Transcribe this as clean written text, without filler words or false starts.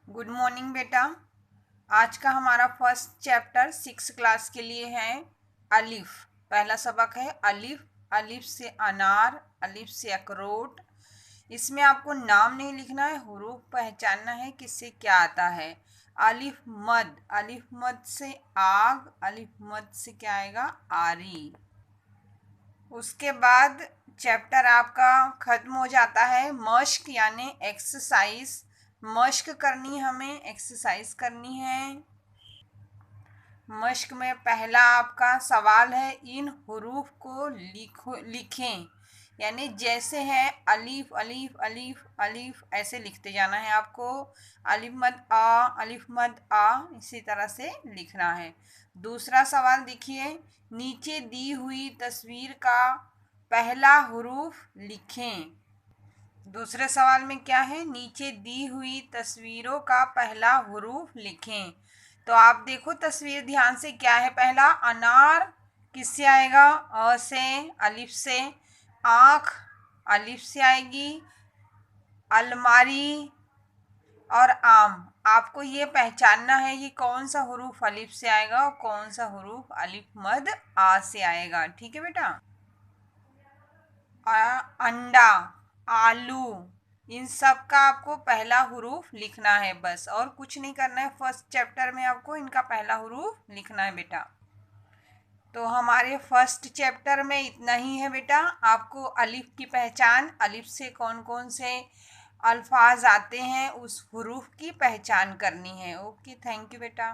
Good morning बेटा। आज का हमारा फर्स्ट चैप्टर 6 क्लास के लिए है अलिफ। पहला सबक है अलिफ। अलिफ से अनार, अलिफ से अखरोट। इसमें आपको नाम नहीं लिखना है, हुरूफ पहचानना है किससे क्या आता है। अलिफ मद, अलिफ मद से आग, अलिफ मद से क्या आएगा, आरी। उसके बाद चैप्टर आपका ख़त्म हो जाता है मश्क यानी एक्सरसाइज। मश्क करनी, हमें एक्सरसाइज करनी है। मश्क में पहला आपका सवाल है, इन हुरूफ को लिखें। यानी जैसे है अलीफ अलीफ अलीफ अलीफ, ऐसे लिखते जाना है आपको। अलिफ मद आ, अलिफ मद आ, इसी तरह से लिखना है। दूसरा सवाल देखिए, नीचे दी हुई तस्वीर का पहला हुरूफ लिखें। दूसरे सवाल में क्या है, नीचे दी हुई तस्वीरों का पहला हुरूफ लिखें। तो आप देखो तस्वीर ध्यान से, क्या है पहला, अनार किससे आएगा, अ से, अलिफ से। आँख अलिफ से आएगी। अलमारी और आम, आपको ये पहचानना है ये कौन सा हुरूफ अलिफ से आएगा और कौन सा हुरूफ अलिफ मद आ से आएगा। ठीक है बेटा। अंडा, आलू, इन सब का आपको पहला हुरूफ लिखना है बस, और कुछ नहीं करना है। फर्स्ट चैप्टर में आपको इनका पहला हुरूफ लिखना है बेटा। तो हमारे फर्स्ट चैप्टर में इतना ही है बेटा। आपको अलिफ की पहचान, अलिफ से कौन कौन से अल्फाज आते हैं, उस हुरूफ की पहचान करनी है। ओके, थैंक यू बेटा।